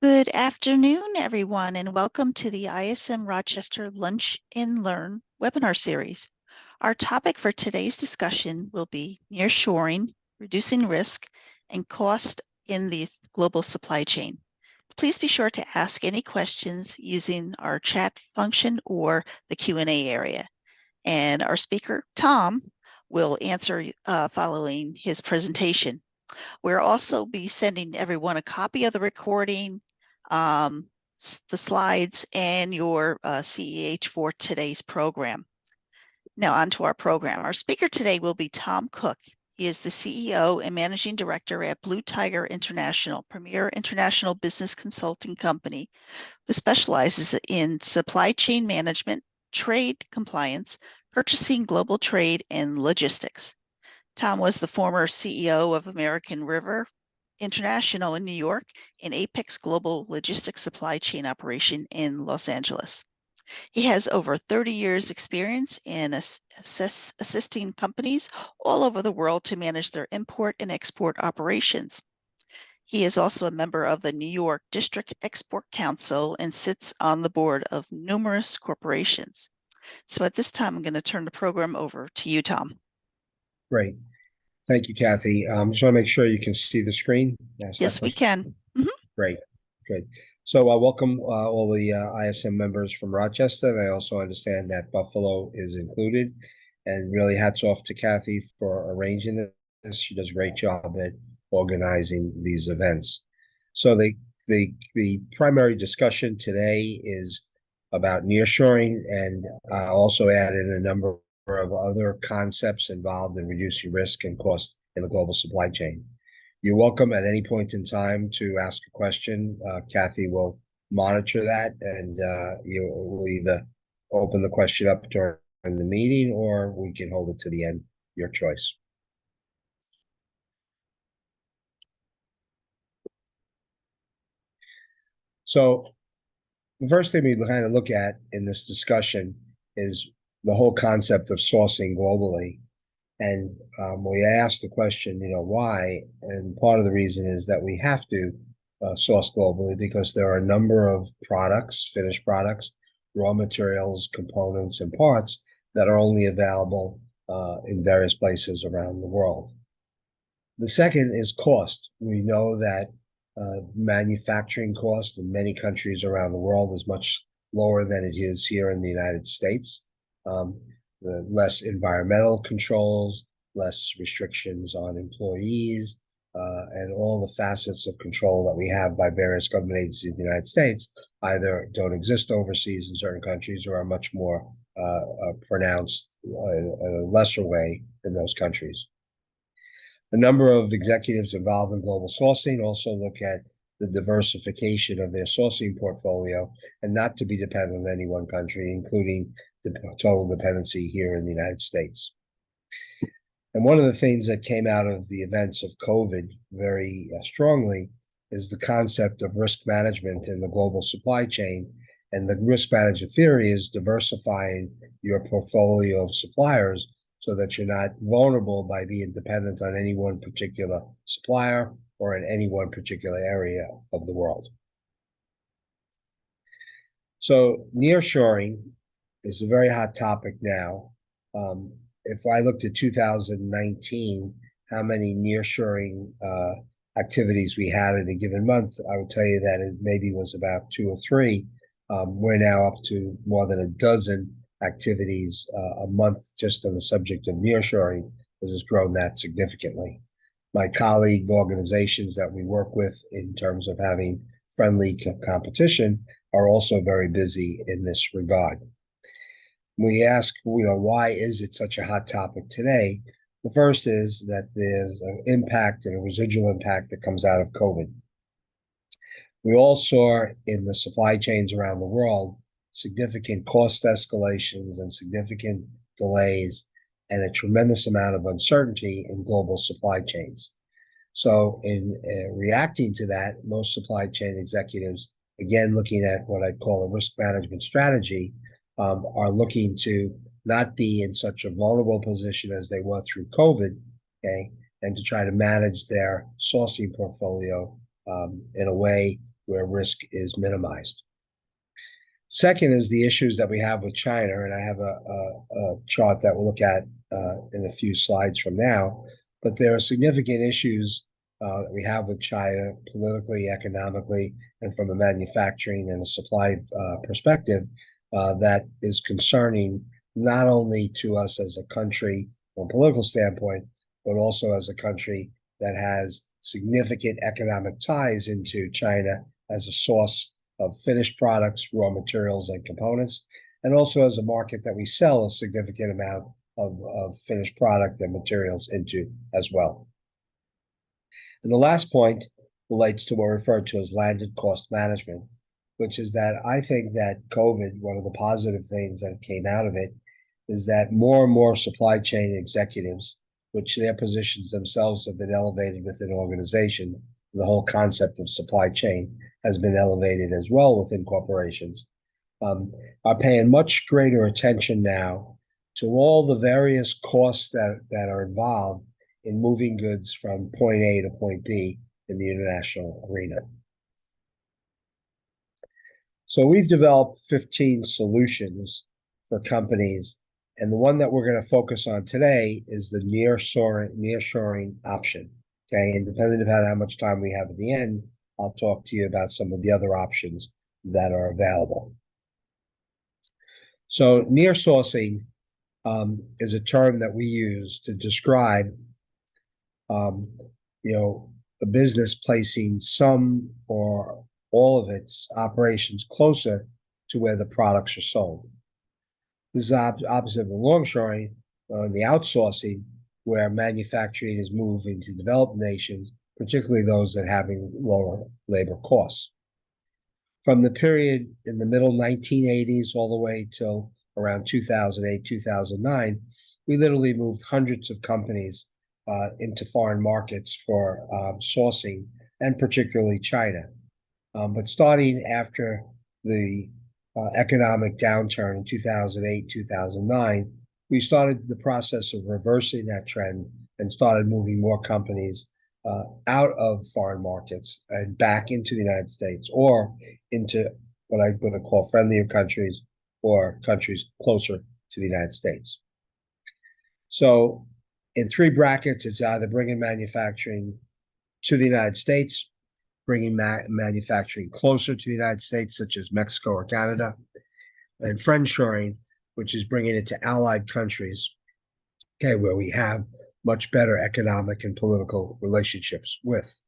Good afternoon, everyone, and welcome to the ISM Rochester Lunch and Learn webinar series. Our topic for today's discussion will be nearshoring, reducing risk, and cost in the global supply chain. Please be sure to ask any questions using our chat function or the Q&A area. And our speaker, Tom, will answer following his presentation. We'll also be sending everyone a copy of the recording, the slides, and your CEH for today's program. Now on to our program. Our speaker today will be Tom Cook. He is the CEO and Managing Director at Blue Tiger International, premier international business consulting company who specializes in supply chain management, trade compliance, purchasing, global trade, and logistics. Tom was the former CEO of American River International in New York and Apex Global Logistics Supply Chain Operation in Los Angeles. He has over 30 years experience in assisting companies all over the world to manage their import and export operations. He is also a member of the New York District Export Council and sits on the board of numerous corporations. So at this time, I'm going to turn the program over to you, Tom. Great. Thank you, Kathy. Just want to make sure you can see the screen. Yes, we can. Great. Good. So welcome all the ISM members from Rochester. And I also understand that Buffalo is included. And really hats off to Kathy for arranging this. She does a great job at organizing these events. So the primary discussion today is about nearshoring, and also add in a number of other concepts involved in reducing risk and cost in the global supply chain. You're welcome at any point in time to ask a question. Kathy will monitor that, and you will either open the question up during the meeting, or we can hold it to the end, your choice. So the first thing we kind of look at in this discussion is the whole concept of sourcing globally. And we asked the question, why? And part of the reason is that we have to source globally because there are a number of products, finished products, raw materials, components, and parts that are only available in various places around the world. The second is cost. We know that manufacturing cost in many countries around the world is much lower than it is here in the United States. Less environmental controls, less restrictions on employees, and all the facets of control that we have by various government agencies in the United States either don't exist overseas in certain countries or are much more pronounced in a lesser way in those countries. A number of executives involved in global sourcing also look at the diversification of their sourcing portfolio and not to be dependent on any one country, including the total dependency here in the United States. And one of the things that came out of the events of COVID very strongly is the concept of risk management in the global supply chain. And the risk management theory is diversifying your portfolio of suppliers so that you're not vulnerable by being dependent on any one particular supplier or in any one particular area of the world. So nearshoring is a very hot topic now. If I looked at 2019, how many nearshoring activities we had in a given month, I would tell you that it maybe was about 2 or 3. We're now up to more than a dozen activities a month just on the subject of nearshoring, which has grown that significantly. My colleague organizations that we work with in terms of having friendly competition are also very busy in this regard. We ask, why is it such a hot topic today? The first is that there's an impact and a residual impact that comes out of COVID. We all saw in the supply chains around the world significant cost escalations and significant delays and a tremendous amount of uncertainty in global supply chains. So in reacting to that, most supply chain executives, again, looking at what I'd call a risk management strategy, are looking to not be in such a vulnerable position as they were through COVID, okay, and to try to manage their sourcing portfolio in a way where risk is minimized. Second is the issues that we have with China, and I have a chart that we'll look at in a few slides from now. But there are significant issues that we have with China politically, economically, and from a manufacturing and a supply perspective that is concerning not only to us as a country from a political standpoint, but also as a country that has significant economic ties into China as a source of finished products, raw materials, and components, and also as a market that we sell a significant amount of finished product and materials into as well. And the last point relates to what we refer to as landed cost management, which is that I think that COVID, one of the positive things that came out of it, is that more and more supply chain executives, which their positions themselves have been elevated within an organization, the whole concept of supply chain has been elevated as well within corporations, are paying much greater attention now to all the various costs that are involved in moving goods from point A to point B in the international arena. So we've developed 15 solutions for companies, and the one that we're going to focus on today is the nearshoring option. Okay, and depending on how much time we have at the end, I'll talk to you about some of the other options that are available. So near sourcing is a term that we use to describe, a business placing some or all of its operations closer to where the products are sold. This is opposite of the longshoring, the outsourcing, where manufacturing is moving to developed nations, particularly those that have lower labor costs. From the period in the middle 1980s all the way till around 2008, 2009, we literally moved hundreds of companies into foreign markets for sourcing, and particularly China. But starting after the economic downturn in 2008, 2009, we started the process of reversing that trend and started moving more companies out of foreign markets and back into the United States or into what I'm going to call friendlier countries or countries closer to the United States. So in three brackets, it's either bringing manufacturing to the United States, bringing manufacturing closer to the United States, such as Mexico or Canada, and friendshoring, which is bringing it to allied countries, okay, where we have much better economic and political relationships with.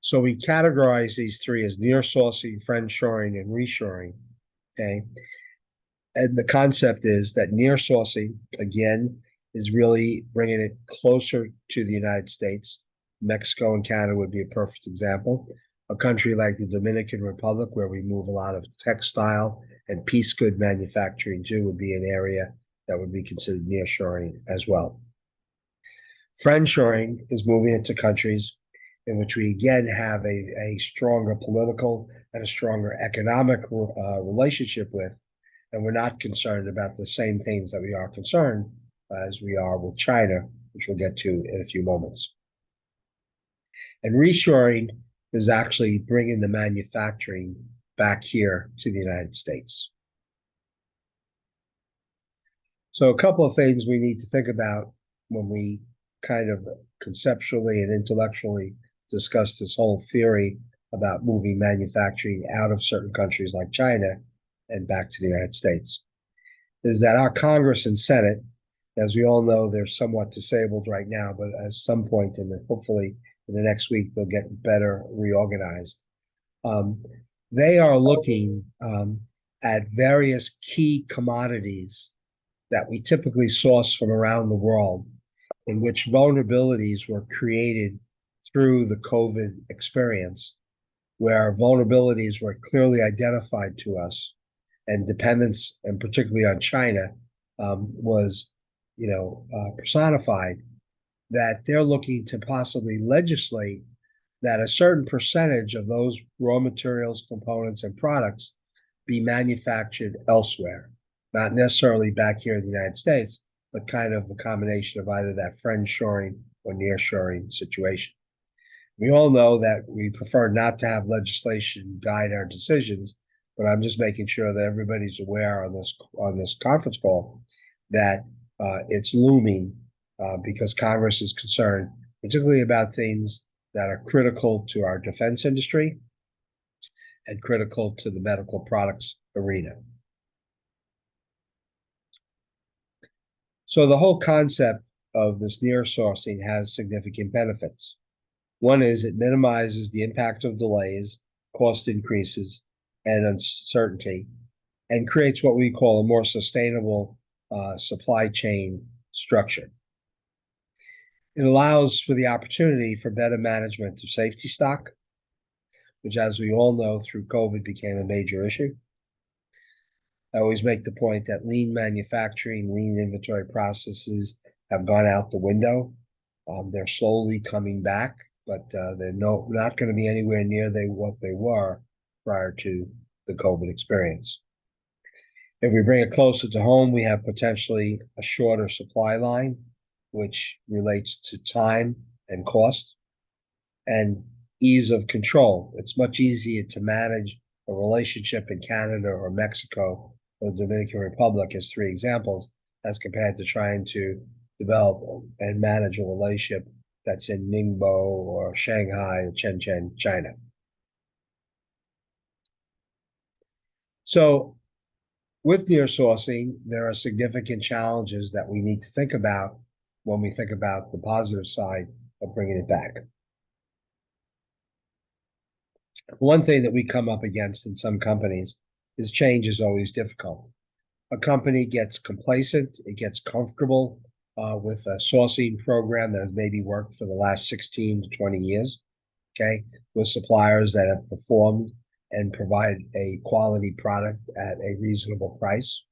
So we categorize these three as near sourcing, friendshoring, and reshoring, okay? And the concept is that near sourcing, again, is really bringing it closer to the United States. Mexico and Canada would be a perfect example. A country like the Dominican Republic, where we move a lot of textile and piece good manufacturing to, would be an area that would be considered nearshoring as well. Friendshoring is moving into countries in which we again have a stronger political and a stronger economic relationship with, and we're not concerned about the same things that we are concerned as we are with China, which we'll get to in a few moments. And reshoring is actually bringing the manufacturing back here to the United States. So a couple of things we need to think about when we kind of conceptually and intellectually discuss this whole theory about moving manufacturing out of certain countries like China and back to the United States, is that our Congress and Senate, as we all know, they're somewhat disabled right now, but at some point hopefully in the next week, they'll get better reorganized. They are looking at various key commodities that we typically source from around the world, in which vulnerabilities were created through the COVID experience, where vulnerabilities were clearly identified to us, and dependence, and particularly on China, was personified, that they're looking to possibly legislate that a certain percentage of those raw materials, components, and products be manufactured elsewhere, not necessarily back here in the United States, but kind of a combination of either that friendshoring or nearshoring situation. We all know that we prefer not to have legislation guide our decisions, but I'm just making sure that everybody's aware on this conference call that it's looming because Congress is concerned, particularly about things that are critical to our defense industry and critical to the medical products arena. So the whole concept of this near sourcing has significant benefits. One is it minimizes the impact of delays, cost increases, and uncertainty, and creates what we call a more sustainable supply chain structure. It allows for the opportunity for better management of safety stock, which, as we all know, through COVID became a major issue. I always make the point that lean manufacturing, lean inventory processes have gone out the window. They're slowly coming back, but they're not going to be anywhere near what they were prior to the COVID experience. If we bring it closer to home, we have potentially a shorter supply line, which relates to time and cost and ease of control. It's much easier to manage a relationship in Canada or Mexico or the Dominican Republic, as three examples, as compared to trying to develop and manage a relationship that's in Ningbo or Shanghai or Shenzhen, China. So with near sourcing, there are significant challenges that we need to think about when we think about the positive side of bringing it back. One thing that we come up against in some companies is change is always difficult. A company gets complacent, it gets comfortable with a sourcing program that has maybe worked for the last 16 to 20 years, okay, with suppliers that have performed and provide a quality product at a reasonable price.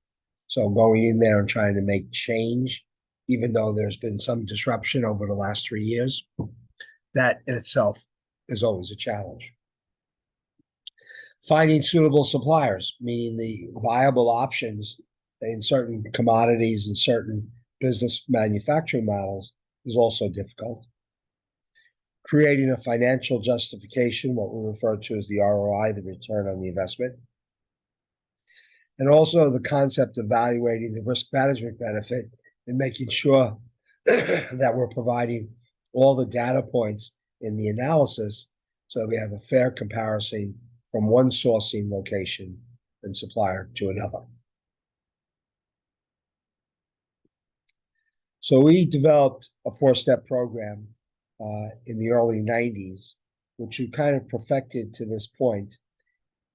So going in there and trying to make change, even though there's been some disruption over the last 3 years, that in itself is always a challenge. Finding suitable suppliers, meaning the viable options in certain commodities and certain business manufacturing models, is also difficult. Creating a financial justification, what we refer to as the ROI, the return on the investment. And also the concept of evaluating the risk management benefit and making sure that we're providing all the data points in the analysis so that we have a fair comparison from one sourcing location and supplier to another. So we developed a 4-step program in the early 90s, which we kind of perfected to this point.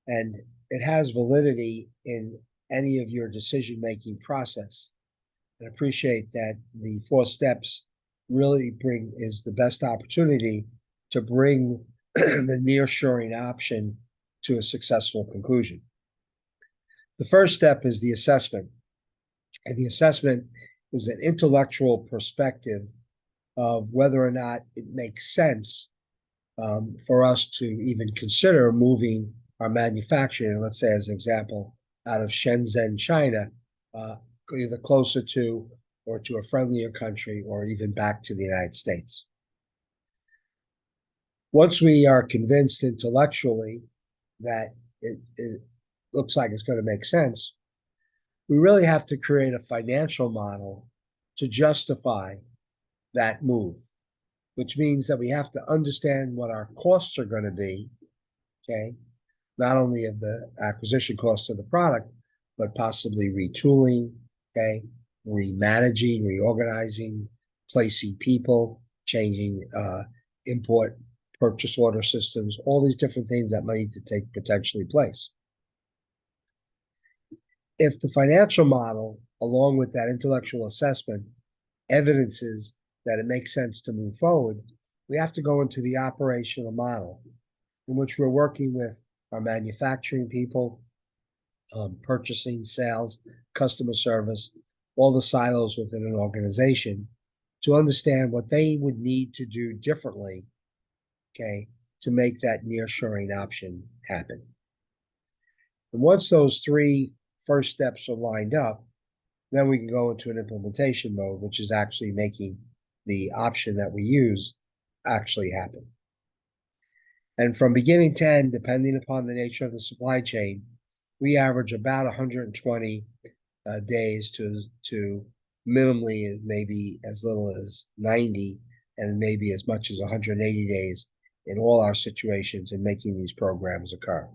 And it has validity in any of your decision-making process. I appreciate that the 4 steps really is the best opportunity to bring the nearshoring option to a successful conclusion. The first step is the assessment. And the assessment is an intellectual perspective of whether or not it makes sense for us to even consider moving our manufacturing, let's say as an example, out of Shenzhen, China, either closer to or to a friendlier country or even back to the United States. Once we are convinced intellectually that it looks like it's going to make sense, we really have to create a financial model to justify that move, which means that we have to understand what our costs are going to be, okay? Not only of the acquisition cost of the product, but possibly retooling, okay? Remanaging, reorganizing, placing people, changing import purchase order systems, all these different things that might need to take potentially place. If the financial model, along with that intellectual assessment, evidences that it makes sense to move forward, we have to go into the operational model in which we're working with our manufacturing people, purchasing, sales, customer service, all the silos within an organization to understand what they would need to do differently, okay, to make that nearshoring option happen. And once those 3 first steps are lined up, then we can go into an implementation mode, which is actually making the option that we use actually happen. And from beginning to end, depending upon the nature of the supply chain, we average about 120 days to minimally maybe as little as 90 and maybe as much as 180 days in all our situations in making these programs occur.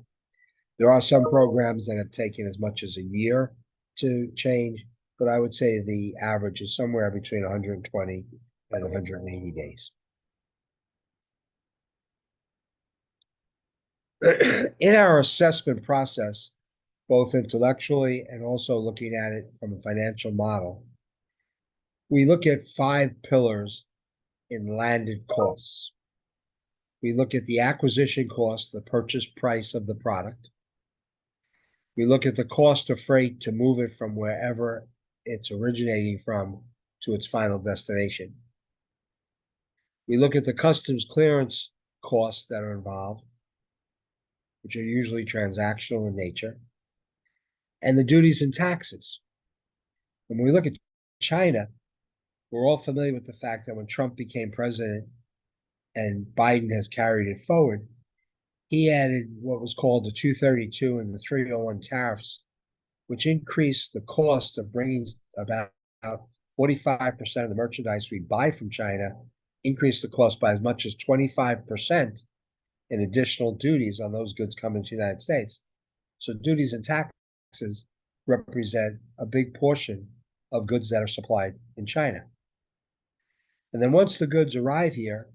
There are some programs that have taken as much as a year to change, but I would say the average is somewhere between 120 and 180 days. In our assessment process, both intellectually and also looking at it from a financial model, we look at 5 pillars in landed costs. We look at the acquisition cost, the purchase price of the product. We look at the cost of freight to move it from wherever it's originating from to its final destination. We look at the customs clearance costs that are involved, which are usually transactional in nature, and the duties and taxes. When we look at China, we're all familiar with the fact that when Trump became president and Biden has carried it forward, he added what was called the 232 and the 301 tariffs, which increased the cost of bringing about 45% of the merchandise we buy from China, increased the cost by as much as 25% in additional duties on those goods coming to the United States. So duties and taxes represent a big portion of goods that are supplied in China. And then once the goods arrive here,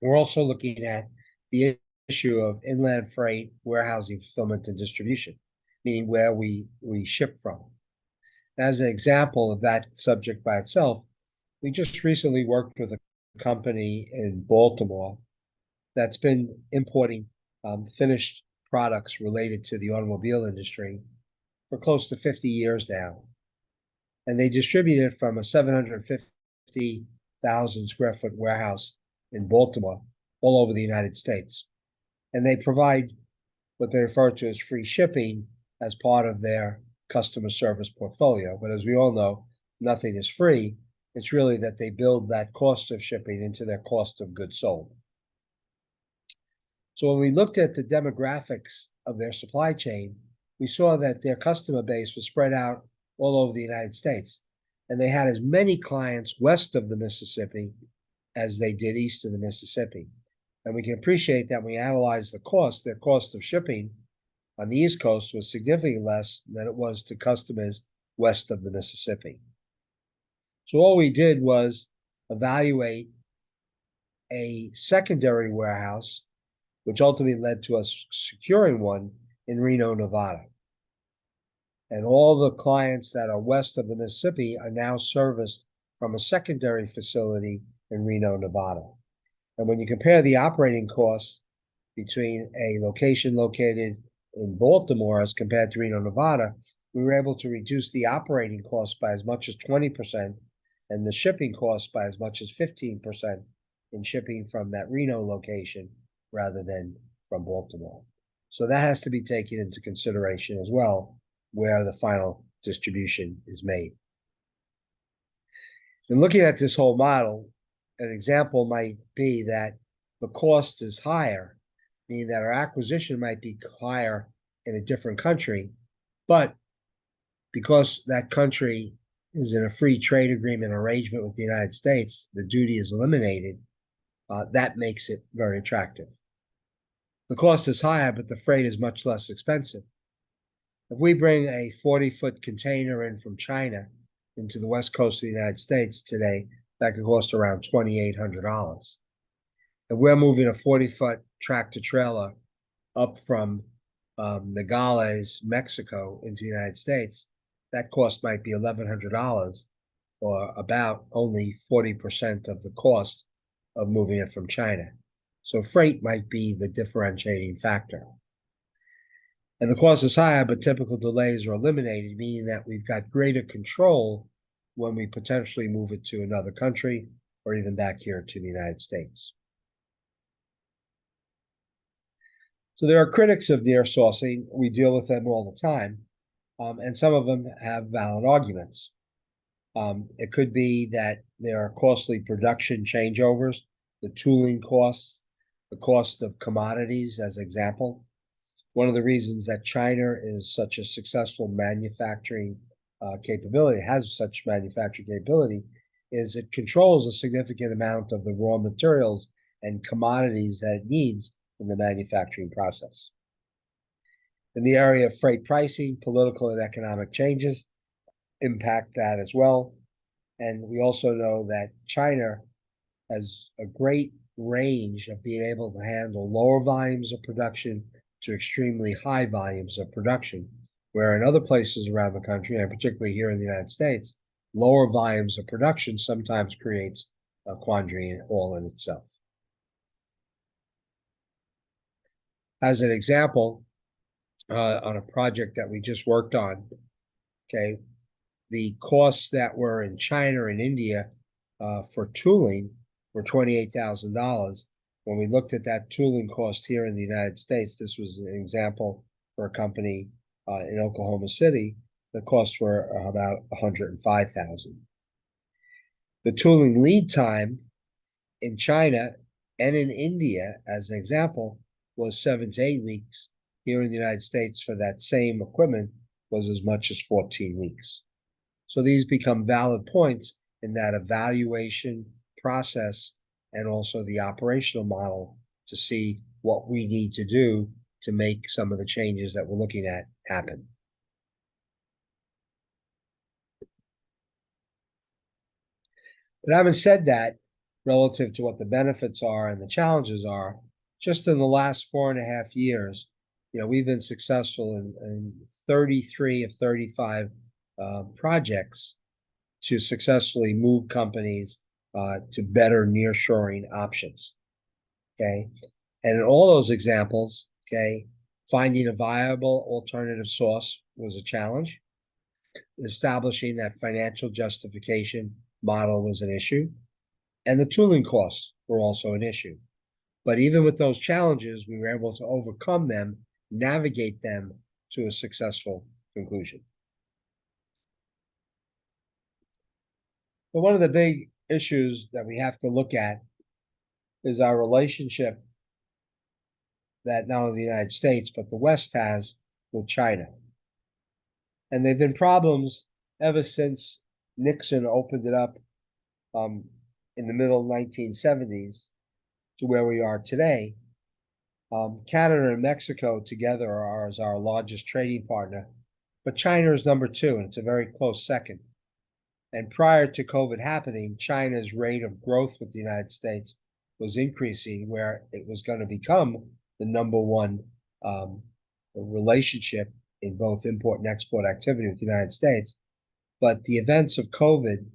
we're also looking at the issue of inland freight, warehousing, fulfillment, and distribution, meaning where we ship from. As an example of that subject by itself, we just recently worked with a company in Baltimore that's been importing finished products related to the automobile industry for close to 50 years now. And they distribute it from a 750,000 square foot warehouse in Baltimore all over the United States. And they provide what they refer to as free shipping as part of their customer service portfolio. But as we all know, nothing is free. It's really that they build that cost of shipping into their cost of goods sold. So when we looked at the demographics of their supply chain, we saw that their customer base was spread out all over the United States. And they had as many clients west of the Mississippi as they did east of the Mississippi. And we can appreciate that when we analyze the cost, their cost of shipping on the East Coast was significantly less than it was to customers west of the Mississippi. So all we did was evaluate a secondary warehouse, which ultimately led to us securing one in Reno, Nevada. And all the clients that are west of the Mississippi are now serviced from a secondary facility in Reno, Nevada. And when you compare the operating costs between a location located in Baltimore as compared to Reno, Nevada, we were able to reduce the operating costs by as much as 20% and the shipping costs by as much as 15% in shipping from that Reno location rather than from Baltimore. So that has to be taken into consideration as well, where the final distribution is made. And looking at this whole model, an example might be that the cost is higher, meaning that our acquisition might be higher in a different country, but because that country is in a free trade agreement arrangement with the United States, the duty is eliminated. That makes it very attractive. The cost is higher, but the freight is much less expensive. If we bring a 40-foot container in from China into the west coast of the United States today, that could cost around $2,800. If we're moving a 40-foot tractor trailer up from Nogales, Mexico into the United States, that cost might be $1,100 or about only 40% of the cost of moving it from China. So freight might be the differentiating factor. And the cost is higher, but typical delays are eliminated, meaning that we've got greater control when we potentially move it to another country or even back here to the United States. So there are critics of near sourcing. We deal with them all the time, and some of them have valid arguments. It could be that there are costly production changeovers, the tooling costs, the cost of commodities as example. One of the reasons that China is such a successful manufacturing capability, has such manufacturing capability, is it controls a significant amount of the raw materials and commodities that it needs in the manufacturing process. In the area of freight pricing, political and economic changes impact that as well. And we also know that China has a great range of being able to handle lower volumes of production to extremely high volumes of production, where in other places around the country, and particularly here in the United States, lower volumes of production sometimes creates a quandary all in itself. As an example, on a project that we just worked on, okay, the costs that were in China and India for tooling were $28,000. When we looked at that tooling cost here in the United States, this was an example for a company in Oklahoma City, the costs were about $105,000. The tooling lead time in China and in India, as an example, was 7 to 8 weeks. Here in the United States, for that same equipment, was as much as 14 weeks. So these become valid points in that evaluation process and also the operational model to see what we need to do to make some of the changes that we're looking at happen. But having said that, relative to what the benefits are and the challenges are, just in the last 4.5 years, we've been successful in 33 of 35 projects to successfully move companies to better nearshoring options. Okay, and in all those examples, okay, finding a viable alternative source was a challenge. Establishing that financial justification model was an issue, and the tooling costs were also an issue. But even with those challenges, we were able to overcome them, navigate them to a successful conclusion. But one of the big issues that we have to look at is our relationship that not only the United States, but the West has with China. And there have been problems ever since Nixon opened it up in the middle 1970s to where we are today. Canada and Mexico together are our largest trading partner, but China is number 2, and it's a very close second. And prior to COVID happening, China's rate of growth with the United States was increasing, where it was going to become the number 1 relationship in both import and export activity with the United States. But the events of COVID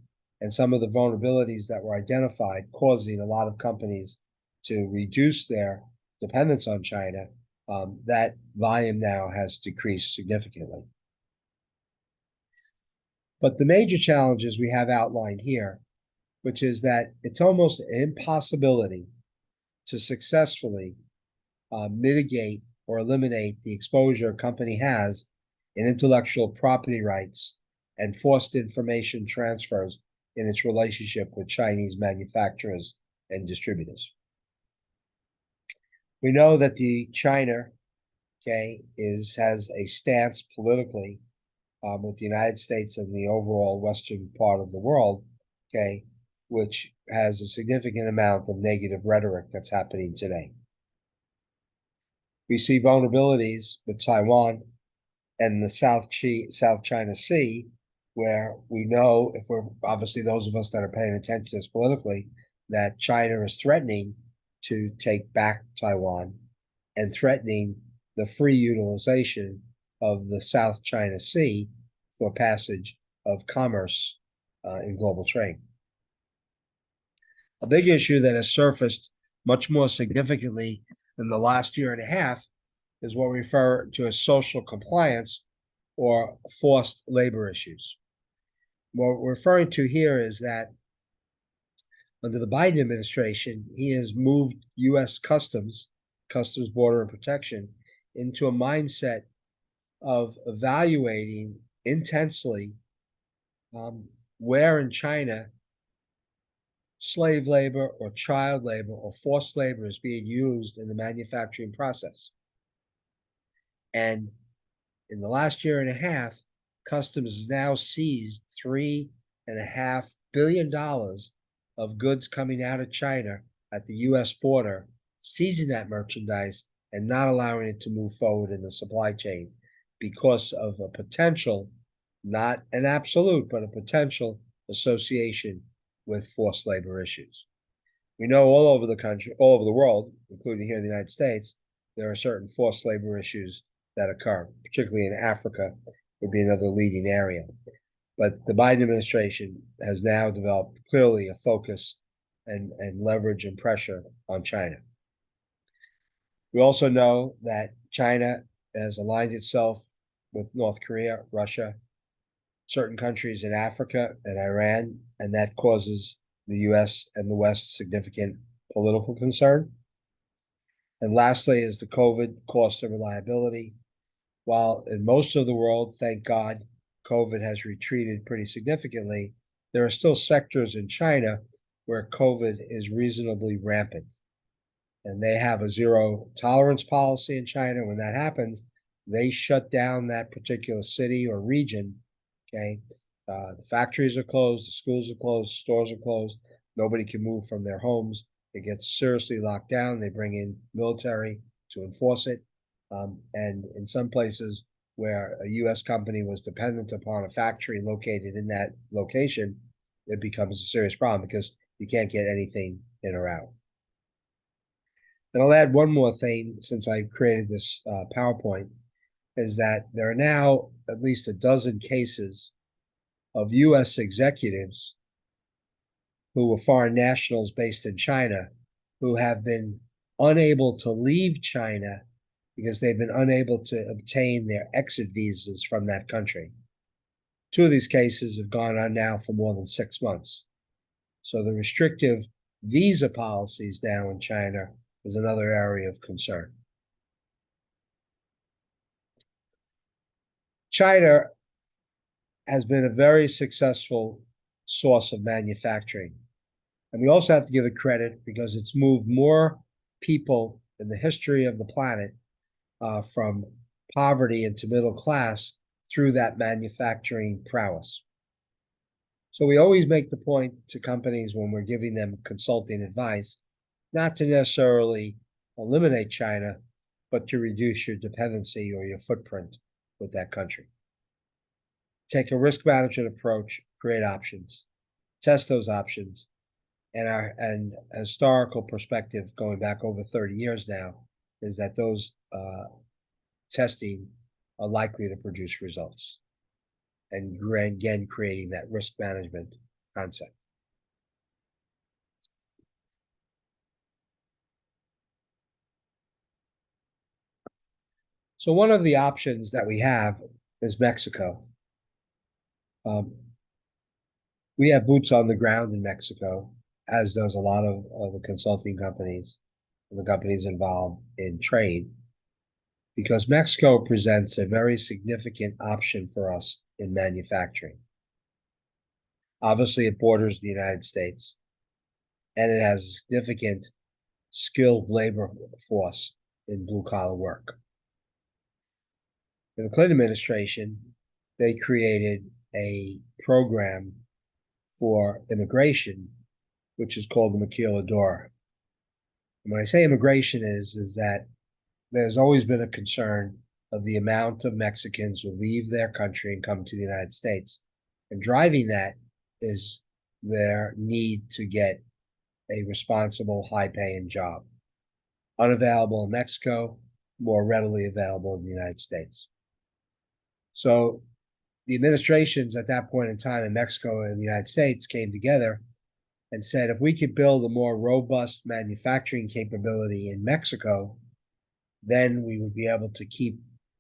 and some of the vulnerabilities that were identified causing a lot of companies to reduce their dependence on China, that volume now has decreased significantly. But the major challenges we have outlined here, which is that it's almost an impossibility to successfully mitigate or eliminate the exposure a company has in intellectual property rights and forced information transfers in its relationship with Chinese manufacturers and distributors. We know that China, okay, has a stance politically with the United States and the overall Western part of the world, okay, which has a significant amount of negative rhetoric that's happening today. We see vulnerabilities with Taiwan and the South China Sea, where we know, if we're obviously those of us that are paying attention to this politically, that China is threatening to take back Taiwan and threatening the free utilization of the South China Sea for passage of commerce in global trade. A big issue that has surfaced much more significantly in the last 1.5 years is what we refer to as social compliance or forced labor issues. What we're referring to here is that under the Biden administration, he has moved U.S. Customs, Border and Protection, into a mindset of evaluating intensely where in China slave labor or child labor or forced labor is being used in the manufacturing process. And in the last year and a half, Customs has now seized $3.5 billion of goods coming out of China at the US border, seizing that merchandise and not allowing it to move forward in the supply chain because of a potential, not an absolute, but a potential association with forced labor issues. We know all over the country, all over the world, including here in the United States, there are certain forced labor issues that occur, particularly in Africa, would be another leading area. But the Biden administration has now developed clearly a focus and leverage and pressure on China. We also know that China has aligned itself with North Korea, Russia, certain countries in Africa and Iran, and that causes the US and the West significant political concern. And lastly is the COVID cost of reliability. While in most of the world, thank God, COVID has retreated pretty significantly, there are still sectors in China where COVID is reasonably rampant. And they have a zero tolerance policy in China. When that happens, they shut down that particular city or region. Okay. The factories are closed, the schools are closed, stores are closed. Nobody can move from their homes. It gets seriously locked down. They bring in military to enforce it. And in some places where a US company was dependent upon a factory located in that location, it becomes a serious problem because you can't get anything in or out. And I'll add one more thing since I created this PowerPoint, is that there are now at least a dozen cases of US executives who were foreign nationals based in China who have been unable to leave China because they've been unable to obtain their exit visas from that country. Two of these cases have gone on now for more than 6 months. So the restrictive visa policies now in China is another area of concern. China has been a very successful source of manufacturing. And we also have to give it credit because it's moved more people in the history of the planet from poverty into middle class through that manufacturing prowess. So we always make the point to companies when we're giving them consulting advice, not to necessarily eliminate China, but to reduce your dependency or your footprint with that country. Take a risk management approach, create options, test those options, and a historical perspective going back over 30 years now is that those testing are likely to produce results. And again, creating that risk management concept. So one of the options that we have is Mexico. We have boots on the ground in Mexico, as does a lot of the consulting companies and the companies involved in trade, because Mexico presents a very significant option for us in manufacturing. Obviously, it borders the United States, and it has a significant skilled labor force in blue-collar work. In the Clinton administration, they created a program for immigration, which is called the Maquiladora. And when I say immigration is that there's always been a concern of the amount of Mexicans who leave their country and come to the United States. And driving that is their need to get a responsible, high-paying job. Unavailable in Mexico, more readily available in the United States. So the administrations at that point in time in Mexico and the United States came together and said, if we could build a more robust manufacturing capability in Mexico, then we would be able to keep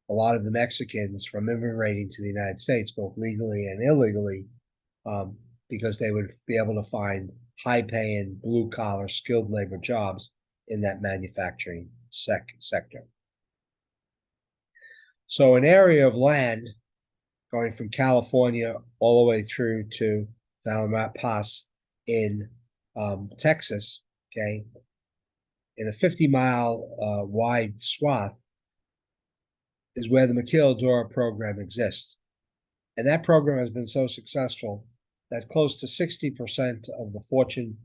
a lot of the Mexicans from immigrating to the United States, both legally and illegally, because they would be able to find high-paying, blue-collar, skilled labor jobs in that manufacturing sector. So an area of land going from California all the way through to Tamaulipas in Texas, okay, in a 50-mile wide swath is where the maquiladora program exists. And that program has been so successful that close to 60% of the Fortune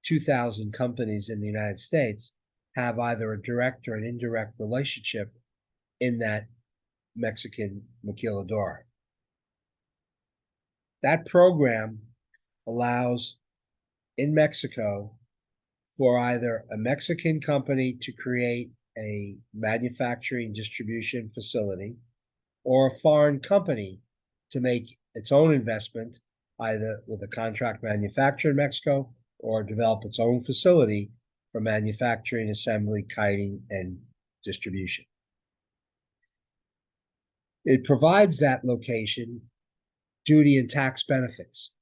2000 companies in the United States have either a direct or an indirect relationship in that Mexican maquiladora. That program allows in Mexico for either a Mexican company to create a manufacturing distribution facility or a foreign company to make its own investment, either with a contract manufacturer in Mexico or develop its own facility for manufacturing, assembly, kiting, and distribution. It provides that location duty and tax benefits.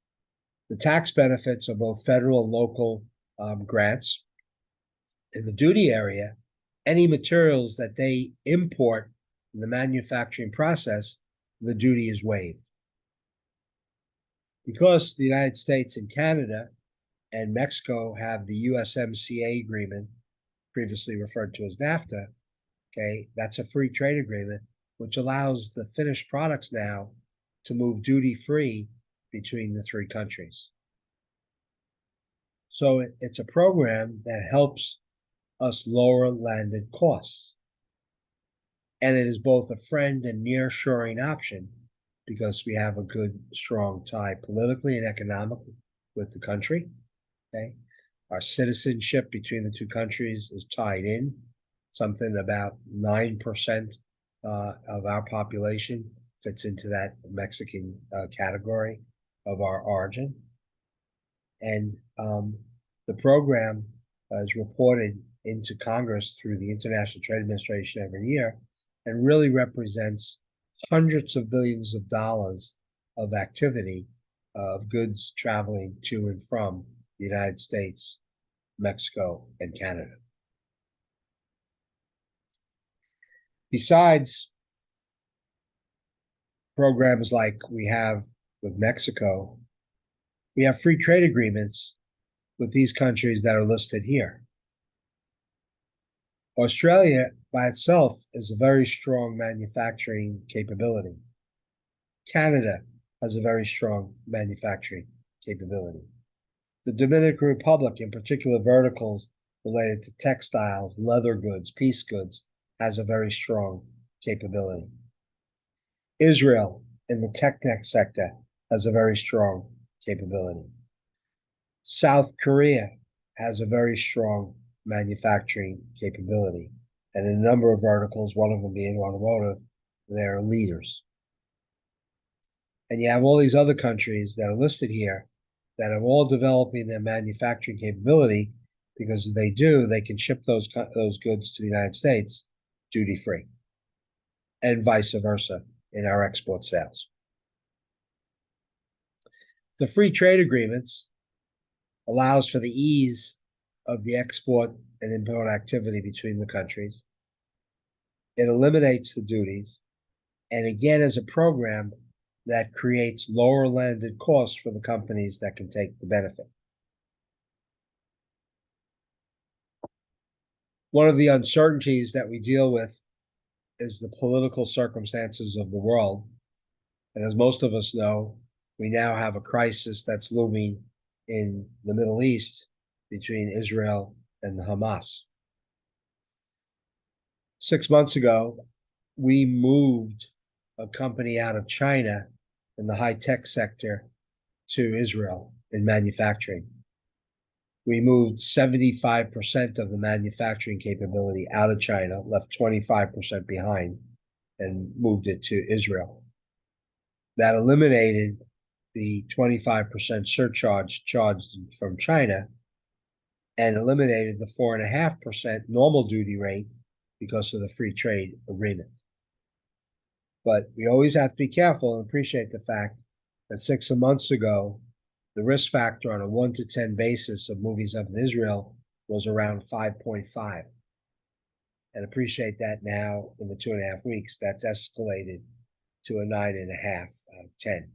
The tax benefits are both federal and local grants. In the duty area, any materials that they import in the manufacturing process, the duty is waived. Because the United States and Canada and Mexico have the USMCA agreement, previously referred to as NAFTA, okay, that's a free trade agreement, which allows the finished products now to move duty-free between the three countries. So it's a program that helps us lower landed costs. And it is both a friend and nearshoring option because we have a good, strong tie politically and economically with the country. Okay. Our citizenship between the two countries is tied in. Something about 9% of our population fits into that Mexican category of our origin. And the program is reported into Congress through the International Trade Administration every year and really represents hundreds of billions of dollars of activity of goods traveling to and from the United States, Mexico, and Canada. Besides programs like we have with Mexico, we have free trade agreements with these countries that are listed here. Australia by itself is a very strong manufacturing capability. Canada has a very strong manufacturing capability. The Dominican Republic, in particular verticals related to textiles, leather goods, piece goods, has a very strong capability. Israel, in the tech sector, has a very strong capability. South Korea has a very strong manufacturing capability. And in a number of verticals, one of them being automotive, they're leaders. And you have all these other countries that are listed here that are all developing their manufacturing capability because if they do, they can ship those goods to the United States duty-free and vice versa in our export sales. The free trade agreements allows for the ease of the export and import activity between the countries. It eliminates the duties, and again, is a program that creates lower landed costs for the companies that can take the benefit. One of the uncertainties that we deal with is the political circumstances of the world. And as most of us know, we now have a crisis that's looming in the Middle East between Israel and the Hamas. 6 months ago, we moved a company out of China in the high-tech sector to Israel in manufacturing. We moved 75% of the manufacturing capability out of China, left 25% behind, and moved it to Israel. That eliminated the 25% surcharge charged from China and eliminated the 4.5% normal duty rate because of the free trade agreement. But we always have to be careful and appreciate the fact that 6 months ago, the risk factor on a 1 to 10 basis of moving up to Israel was around 5.5. And appreciate that now in the 2.5 weeks, that's escalated to a 9.5 out of 10.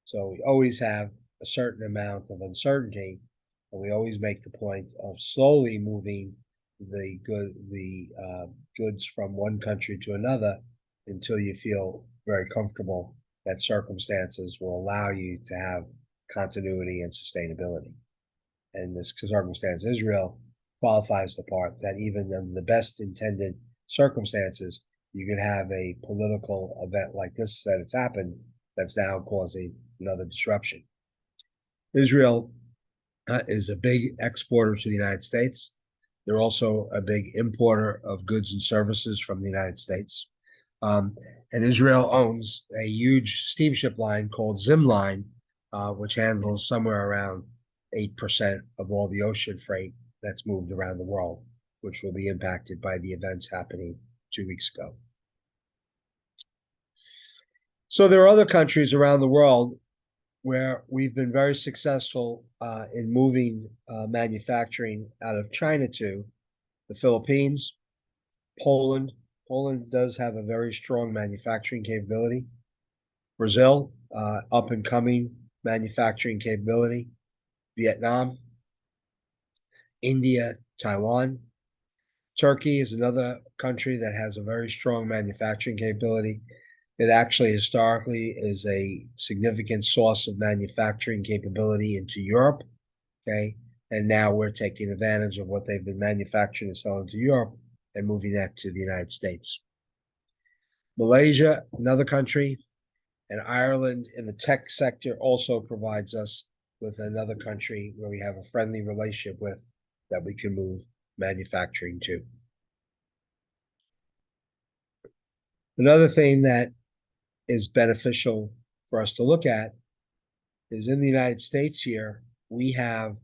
So we always have a certain amount of uncertainty And we always make the point of slowly moving the goods from one country to another until you feel very comfortable that circumstances will allow you to have continuity and sustainability. And this circumstance, Israel qualifies the part that even in the best intended circumstances, you could have a political event like this that it's happened that's now causing another disruption. Israel is a big exporter to the United States. They're also a big importer of goods and services from the United States. And Israel owns a huge steamship line called Zim Line, which handles somewhere around 8% of all the ocean freight that's moved around the world, which will be impacted by the events happening 2 weeks ago. So there are other countries around the world where we've been very successful in moving manufacturing out of China to the Philippines, Poland. Poland does have a very strong manufacturing capability. Brazil, up and coming manufacturing capability. Vietnam, India, Taiwan. Turkey is another country that has a very strong manufacturing capability. It actually historically is a significant source of manufacturing capability into Europe, okay? And now we're taking advantage of what they've been manufacturing and selling to Europe and moving that to the United States. Malaysia, another country, and Ireland in the tech sector also provides us with another country where we have a friendly relationship with that we can move manufacturing to. Another thing that is beneficial for us to look at is in the United States here, we have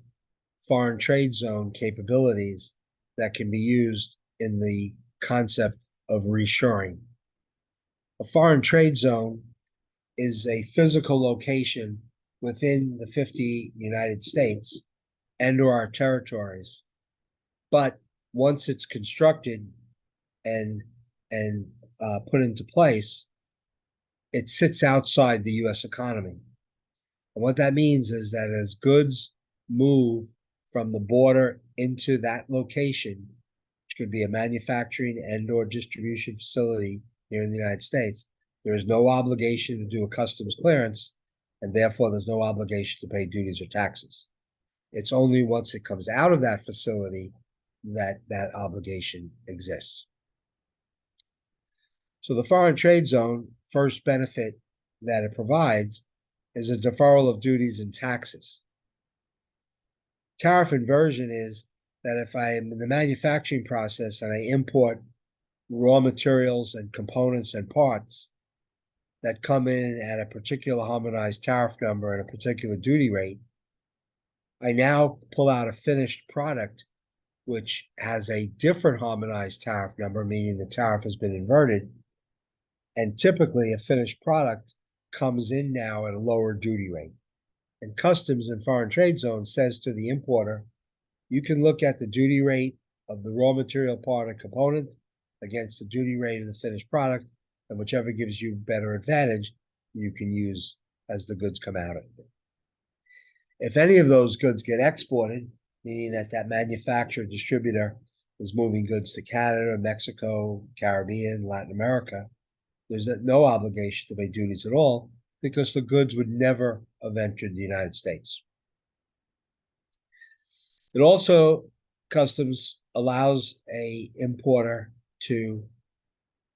foreign trade zone capabilities that can be used in the concept of reshoring. A foreign trade zone is a physical location within the 50 United States and or our territories. But once it's constructed and put into place, it sits outside the U.S. economy. And what that means is that as goods move from the border into that location, which could be a manufacturing and or distribution facility here in the United States, there is no obligation to do a customs clearance, and therefore there's no obligation to pay duties or taxes. It's only once it comes out of that facility that that obligation exists. So the foreign trade zone, first benefit that it provides is a deferral of duties and taxes. Tariff inversion is that if I am in the manufacturing process and I import raw materials and components and parts that come in at a particular harmonized tariff number and a particular duty rate, I now pull out a finished product which has a different harmonized tariff number, meaning the tariff has been inverted. And typically a finished product comes in now at a lower duty rate. And customs and foreign trade zone says to the importer, you can look at the duty rate of the raw material part and component against the duty rate of the finished product, and whichever gives you better advantage, you can use as the goods come out of it. If any of those goods get exported, meaning that that manufacturer distributor is moving goods to Canada, Mexico, Caribbean, Latin America, there's no obligation to pay duties at all because the goods would never have entered the United States. It also, customs allows a importer to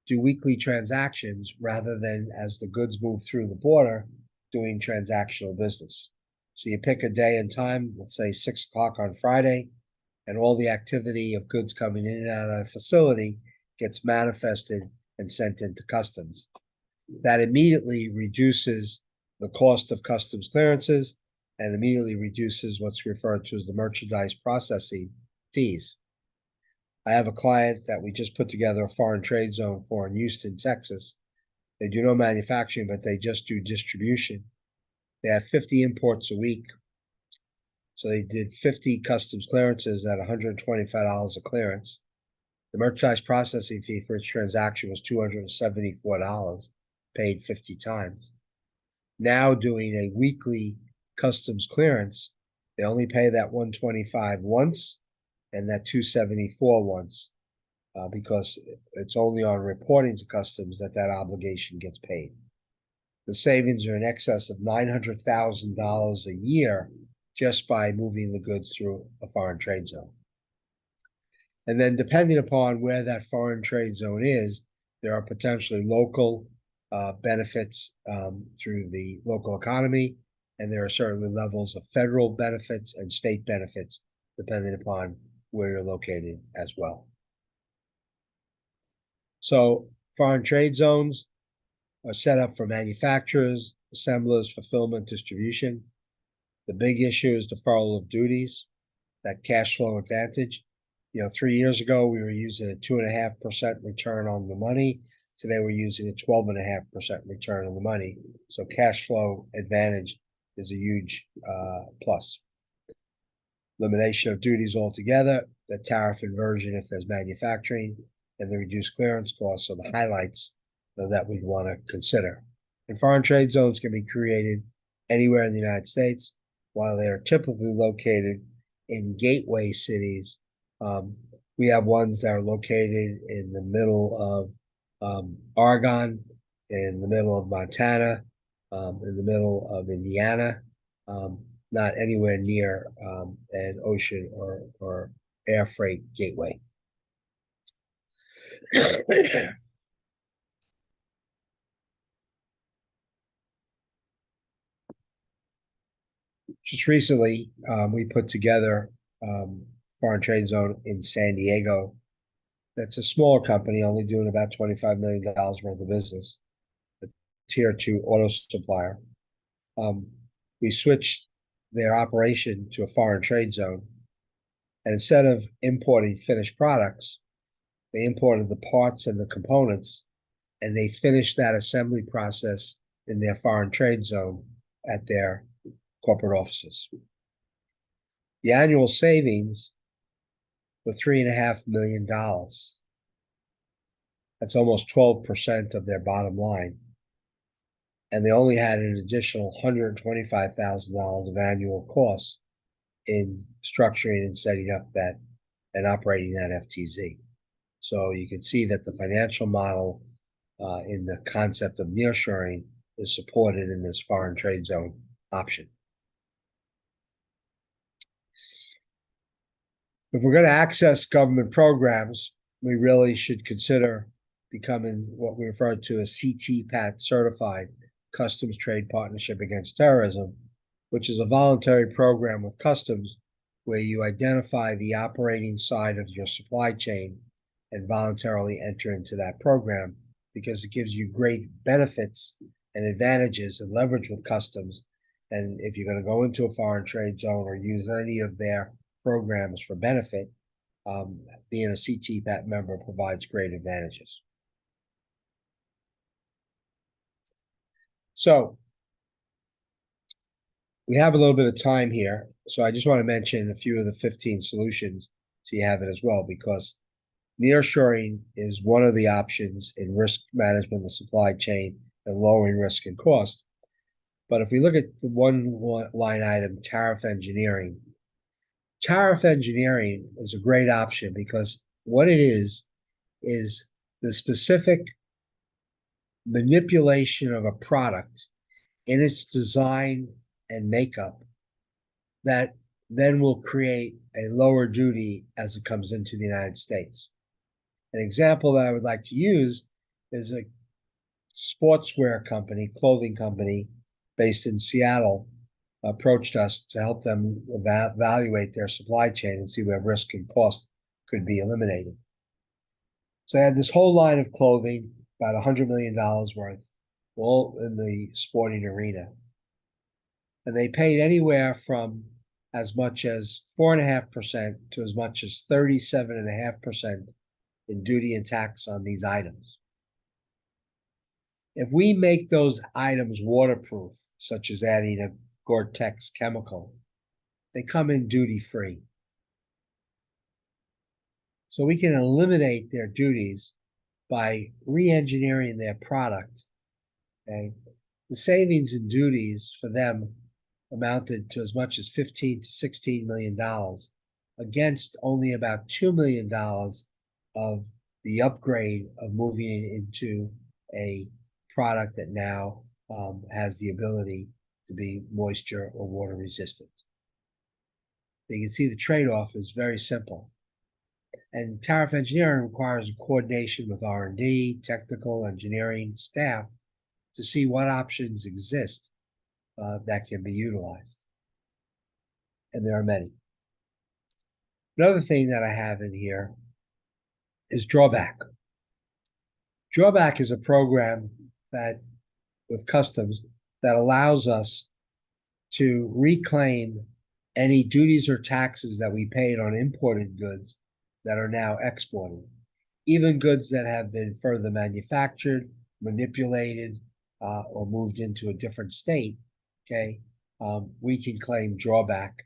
do weekly transactions rather than as the goods move through the border, doing transactional business. So you pick a day and time, let's say 6 o'clock on Friday, and all the activity of goods coming in and out of the facility gets manifested and sent into customs. That immediately reduces the cost of customs clearances and immediately reduces what's referred to as the merchandise processing fees. I have a client that we just put together a foreign trade zone for in Houston, Texas. They do no manufacturing, but they just do distribution. They have 50 imports a week. So they did 50 customs clearances at $125 a clearance. The merchandise processing fee for its transaction was $274, paid 50 times. Now doing a weekly customs clearance They only pay that 125 once and that 274 once, because it's only on reporting to customs that that obligation gets paid. The savings are in excess of $900,000 a year just by moving the goods through a foreign trade zone. And then depending upon where that foreign trade zone is, there are potentially local benefits through the local economy, and there are certainly levels of federal benefits and state benefits depending upon where you're located as well. So foreign trade zones are set up for manufacturers, assemblers, fulfillment, distribution. The big issue is deferral of duties, that cash flow advantage. 3 years ago, we were using a 2.5% return on the money. Today, we're using a 12.5% return on the money. So cash flow advantage is a huge plus. Elimination of duties altogether, the tariff inversion if there's manufacturing, and the reduced clearance costs are the highlights that we'd want to consider. And foreign trade zones can be created anywhere in the United States, while they are typically located in gateway cities. We have ones that are located in the middle of Oregon, in the middle of Montana, in the middle of Indiana, not anywhere near an ocean or air freight gateway. Just recently, we put together foreign trade zone in San Diego. That's a smaller company, only doing about $25 million worth of business, a tier 2 auto supplier. We switched their operation to a foreign trade zone, and instead of importing finished products, they imported the parts and the components, and they finished that assembly process in their foreign trade zone at their corporate offices. The annual savings were $3.5 million. That's almost 12% of their bottom line. And they only had an additional $125,000 of annual costs in structuring and setting up that and operating that FTZ. So you can see that the financial model in the concept of nearshoring is supported in this foreign trade zone option. If we're going to access government programs, we really should consider becoming what we refer to as CTPAT certified, Customs Trade Partnership Against Terrorism, which is a voluntary program with customs where you identify the operating side of your supply chain and voluntarily enter into that program because it gives you great benefits and advantages and leverage with customs. And if you're going to go into a foreign trade zone or use any of their programs for benefit, being a CTPAT member provides great advantages. So we have a little bit of time here, so I just want to mention a few of the 15 solutions so you have it as well, because nearshoring is one of the options in risk management of the supply chain and lowering risk and cost. But if we look at the one line item, tariff engineering is a great option because what it is the specific manipulation of a product in its design and makeup that then will create a lower duty as it comes into the United States. An example that I would like to use is a sportswear company, clothing company based in Seattle, approached us to help them evaluate their supply chain and see where risk and cost could be eliminated. So I had this whole line of clothing, about $100 million worth, all in the sporting arena. And they paid anywhere from as much as 4.5% to as much as 37.5% in duty and tax on these items. If we make those items waterproof, such as adding a Gore-Tex chemical, they come in duty-free. So we can eliminate their duties by re-engineering their product. Okay? The savings in duties for them amounted to as much as 15 to $16 million against only about $2 million of the upgrade of moving it into a product that now has the ability to be moisture or water resistant. You can see the trade-off is very simple. And tariff engineering requires coordination with R&D, technical engineering staff to see what options exist that can be utilized. And there are many. Another thing that I have in here is drawback. Drawback is a program that with customs that allows us to reclaim any duties or taxes that we paid on imported goods that are now exported, even goods that have been further manufactured, manipulated, or moved into a different state. Okay, we can claim drawback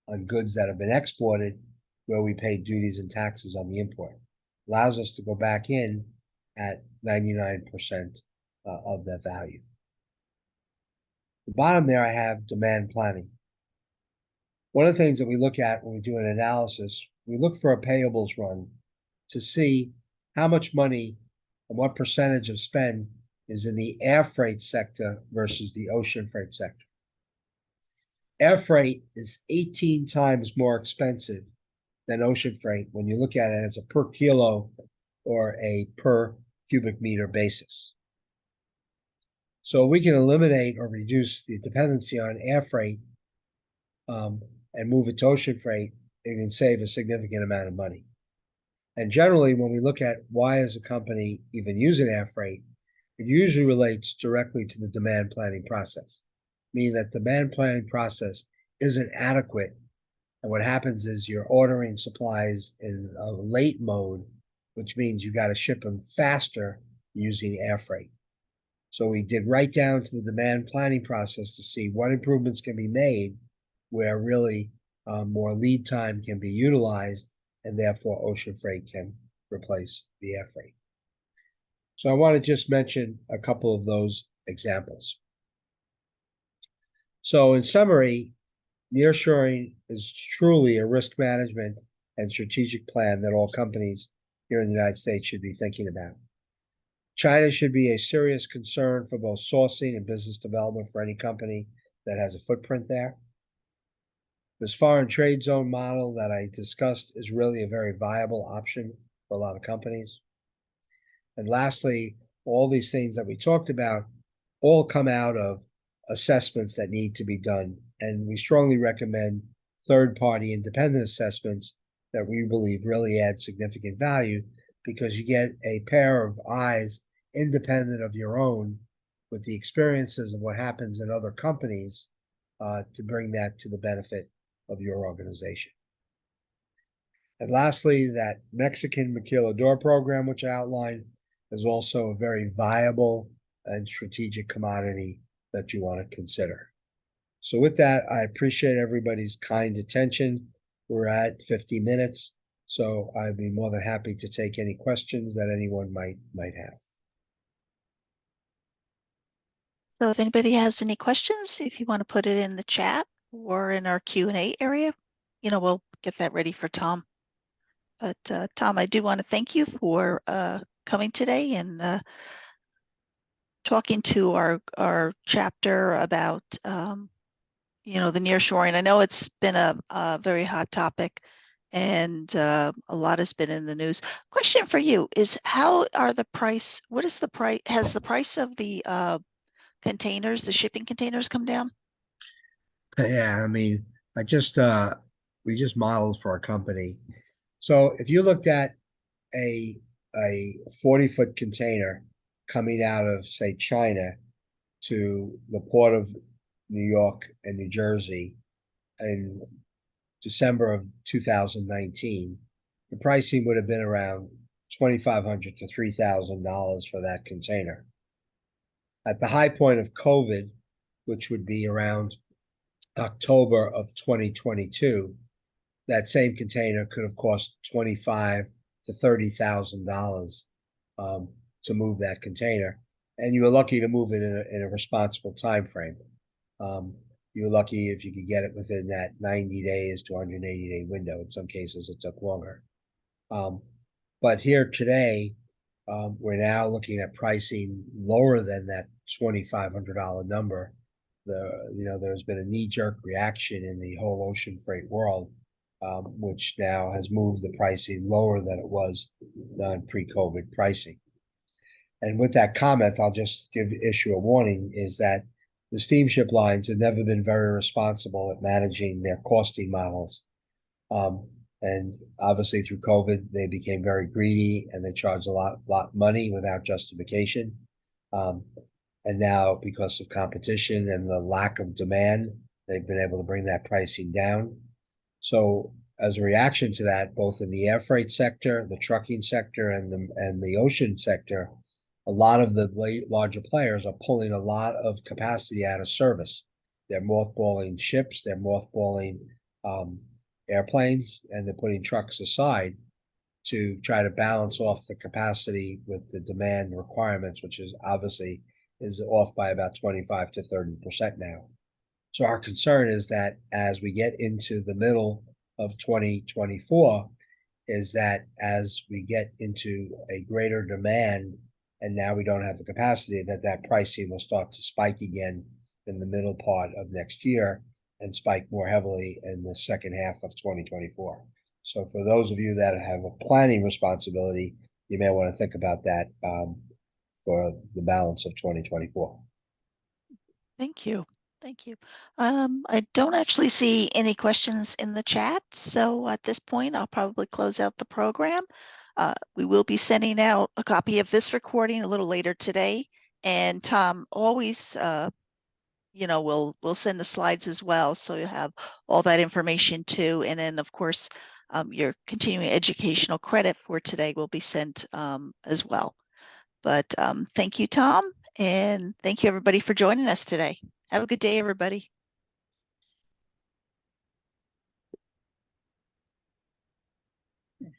on goods that have been exported where we paid duties and taxes on the import. Allows us to go back in at 99% of that value. The bottom there, I have demand planning. One of the things that we look at when we do an analysis, we look for a payables run to see how much money and what percentage of spend is in the air freight sector versus the ocean freight sector. Air freight is 18 times more expensive than ocean freight when you look at it as a per kilo or a per cubic meter basis. So we can eliminate or reduce the dependency on air freight and move it to ocean freight, it can save a significant amount of money. And generally, when we look at why is a company even using air freight, it usually relates directly to the demand planning process, meaning that the demand planning process isn't adequate. And what happens is you're ordering supplies in a late mode, which means you got to ship them faster using air freight. So we dig right down to the demand planning process to see what improvements can be made where really more lead time can be utilized and therefore ocean freight can replace the air freight. So I want to just mention a couple of those examples. So in summary, nearshoring is truly a risk management and strategic plan that all companies here in the United States should be thinking about. China should be a serious concern for both sourcing and business development for any company that has a footprint there. This foreign trade zone model that I discussed is really a very viable option for a lot of companies. And lastly, all these things that we talked about all come out of assessments that need to be done. And we strongly recommend third-party independent assessments that we believe really add significant value because you get a pair of eyes independent of your own with the experiences of what happens in other companies to bring that to the benefit of your organization. And lastly, that Mexican maquilador program, which I outlined, is also a very viable and strategic commodity that you want to consider. So with that, I appreciate everybody's kind attention. We're at 50 minutes, so I'd be more than happy to take any questions that anyone might have. So if anybody has any questions, if you want to put it in the chat or in our Q&A area, we'll get that ready for Tom. But Tom, I do want to thank you for coming today and talking to our chapter about the nearshoring. I know it's been a very hot topic and a lot has been in the news. Question for you is what is the price, has the price of the containers, the shipping containers come down? Yeah, I mean, we just modeled for a company. So if you looked at a 40-foot container coming out of, say, China to the port of New York and New Jersey in December of 2019, the pricing would have been around $2,500 to $3,000 for that container. At the high point of COVID, which would be around October of 2022, that same container could have cost $25,000 to $30,000 to move that container, and you were lucky to move it in a responsible time frame. you're lucky if you could get it within that 90 days to 180-day window. In some cases, it took longer. But here today, we're now looking at pricing lower than that $2,500 number. There's been a knee-jerk reaction in the whole ocean freight world, which now has moved the pricing lower than it was on pre-COVID pricing. And with that comment, I'll just issue a warning, is that the steamship lines have never been very responsible at managing their costing models. And obviously through COVID, they became very greedy and they charged a lot of money without justification. And now, because of competition and the lack of demand, they've been able to bring that pricing down. So as a reaction to that, both in the air freight sector, the trucking sector, and the ocean sector, a lot of the larger players are pulling a lot of capacity out of service. They're mothballing ships, they're mothballing airplanes, and they're putting trucks aside to try to balance off the capacity with the demand requirements, which is obviously is off by about 25 to 30% now. So our concern is that as we get into the middle of 2024, is that as we get into a greater demand and now we don't have the capacity, that pricing will start to spike again in the middle part of next year and spike more heavily in the second half of 2024. So for those of you that have a planning responsibility, you may want to think about that for the balance of 2024. Thank you. Thank you. I don't actually see any questions in the chat. So at this point, I'll probably close out the program. We will be sending out a copy of this recording a little later today. And Tom always, we'll send the slides as well. So you'll have all that information too. And then of course, your continuing educational credit for today will be sent as well. But thank you, Tom. And thank you everybody for joining us today. Have a good day, everybody.